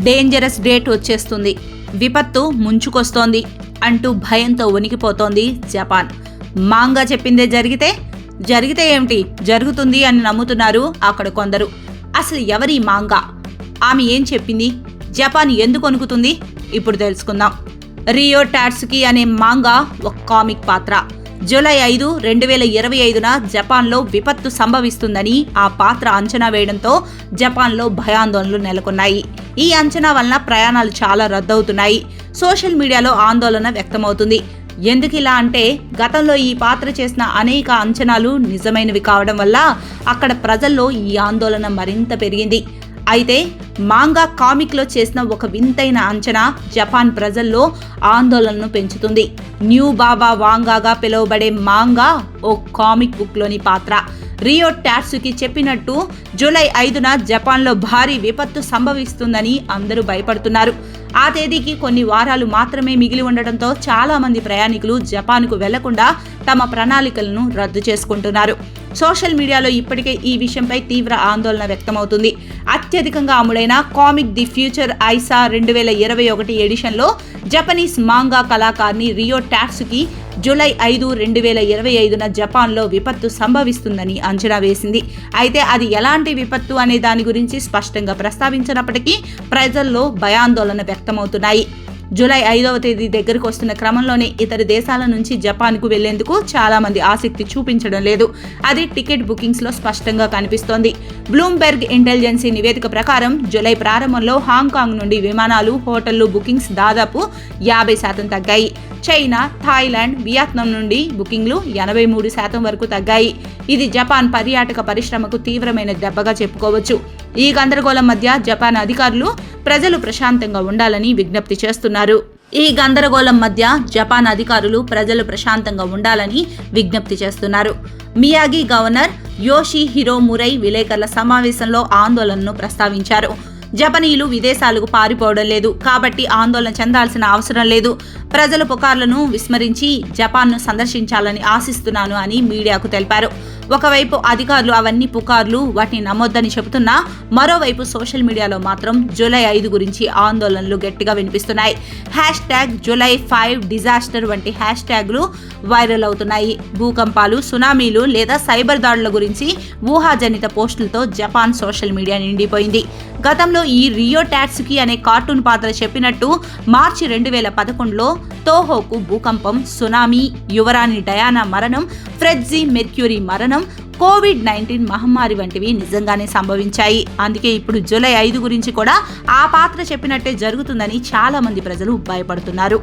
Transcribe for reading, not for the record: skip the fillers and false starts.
Dangerous date వచ్చేస్తుంది, విపత్తు ముంచుకొస్తోంది అంటూ భయంతో వణికిపోతోంది జపాన్. మాంగా చెప్పిందే జరిగితే ఏమిటి, జరుగుతుంది అని నమ్ముతున్నారు అక్కడ కొందరు. అసలు ఎవరి మాంగా, ఆమె ఏం చెప్పింది, జపాన్ ఎందుకు వణుకుతుంది, ఇప్పుడు తెలుసుకుందాం. రియో టాట్సుకి అనే మాంగా ఒక కామిక్ పాత్ర. జూలై 5, 2025న జపాన్లో విపత్తు సంభవిస్తుందని ఆ పాత్ర అంచనా వేయడంతో జపాన్లో భయాందోళనలు నెలకొన్నాయి. ఈ అంచనా వలన ప్రయాణాలు చాలా రద్దవుతున్నాయి. సోషల్ మీడియాలో ఆందోళన వ్యక్తమవుతుంది. ఎందుకిలా అంటే, గతంలో ఈ పాత్ర చేసిన అనేక అంచనాలు నిజమైనవి కావడం వల్ల అక్కడ ప్రజల్లో ఈ ఆందోళన మరింత పెరిగింది. అయితే మాంగా కామిక్లో చేసిన ఒక వింతైన అంచనా జపాన్ ప్రజల్లో ఆందోళనను పెంచుతుంది. న్యూ బాబా వాంగాగా పిలువబడే మాంగా ఓ కామిక్ బుక్లోని పాత్ర. రియో టాట్సుకి చెప్పినట్టు జూలై 5న జపాన్లో భారీ విపత్తు సంభవిస్తుందని అందరూ భయపడుతున్నారు. ఆ తేదీకి కొన్ని వారాలు మాత్రమే మిగిలి ఉండడంతో చాలా మంది ప్రయాణికులు జపాన్కు వెళ్లకుండా తమ ప్రణాళికలను రద్దు చేసుకుంటున్నారు. సోషల్ మీడియాలో ఇప్పటికే ఈ విషయంపై తీవ్ర ఆందోళన వ్యక్తమవుతుంది. అత్యధికంగా అమ్ముడైన కామిక్ ది ఫ్యూచర్ ఐసా 2021 ఎడిషన్లో జపనీస్ మాంగా కళాకారిణి రియో టాట్సుకి జూలై 5, 2025న జపాన్లో విపత్తు సంభవిస్తుందని అంచనా వేసింది. అయితే అది ఎలాంటి విపత్తు అనే దాని గురించి స్పష్టంగా ప్రస్తావించినప్పటికీ ప్రజల్లో భయాందోళన వ్యక్తమవుతున్నాయి. జూలై 5వ తేదీ దగ్గరకు వస్తున్న క్రమంలోనే ఇతర దేశాల నుంచి జపాన్కు వెళ్లేందుకు చాలా మంది ఆసక్తి చూపించడం లేదు. అది టికెట్ బుకింగ్స్లో స్పష్టంగా కనిపిస్తోంది. బ్లూంబెర్గ్ ఇంటెలిజెన్సీ నివేదిక ప్రకారం జూలై ప్రారంభంలో హాంకాంగ్ నుండి విమానాలు, హోటళ్లు బుకింగ్స్ దాదాపు 50% తగ్గాయి. చైనా, థాయిలాండ్, వియత్నాం నుండి బుకింగ్లు 83% వరకు తగ్గాయి. ఇది జపాన్ పర్యాటక పరిశ్రమకు తీవ్రమైన దెబ్బగా చెప్పుకోవచ్చు. ఈ గందరగోళం మధ్య జపాన్ అధికారులు ప్రజలు ప్రశాంతంగా ఉండాలని విజ్ఞప్తి చేస్తున్నారు. మియాగి గవర్నర్ యోషిహిరో మురై విలేకరుల సమావేశంలో ఆందోళనను ప్రస్తావించారు. జపనీయులు విదేశాలకు పారిపోవడం లేదు, కాబట్టి ఆందోళన చెందాల్సిన అవసరం లేదు. ప్రజల పుకార్లను విస్మరించి జపాన్ను సందర్శించాలని ఆశిస్తున్నాను అని మీడియాకు తెలిపారు. ఒకవైపు అధికారులు అవన్నీ పుకార్లు, వాటిని నమ్మొద్దని చెబుతున్నా మరోవైపు సోషల్ మీడియాలో మాత్రం జూలై 5 గురించి ఆందోళనలు గట్టిగా వినిపిస్తున్నాయి. #July 5 డిజాస్టర్ వంటి హ్యాష్ట్యాగ్లు వైరల్ అవుతున్నాయి. భూకంపాలు, సునామీలు లేదా సైబర్ దాడుల గురించి ఊహాజనిత పోస్టులతో జపాన్ సోషల్ మీడియా నిండిపోయింది. గతంలో ఈ రియో టాట్సుకి అనే కార్టూన్ పాత్ర చెప్పినట్టు మార్చి 2011లో తోహోకు భూకంపం, సునామీ, యువరాణి డయానా మరణం, ఫ్రెడ్జీ మెర్క్యూరీ మరణం, COVID-19 మహమ్మారి వంటివి నిజంగానే సంభవించాయి. అందుకే ఇప్పుడు జూలై 5 గురించి కూడా ఆ పాత్ర చెప్పినట్టే జరుగుతుందని చాలా మంది ప్రజలు భయపడుతున్నారు.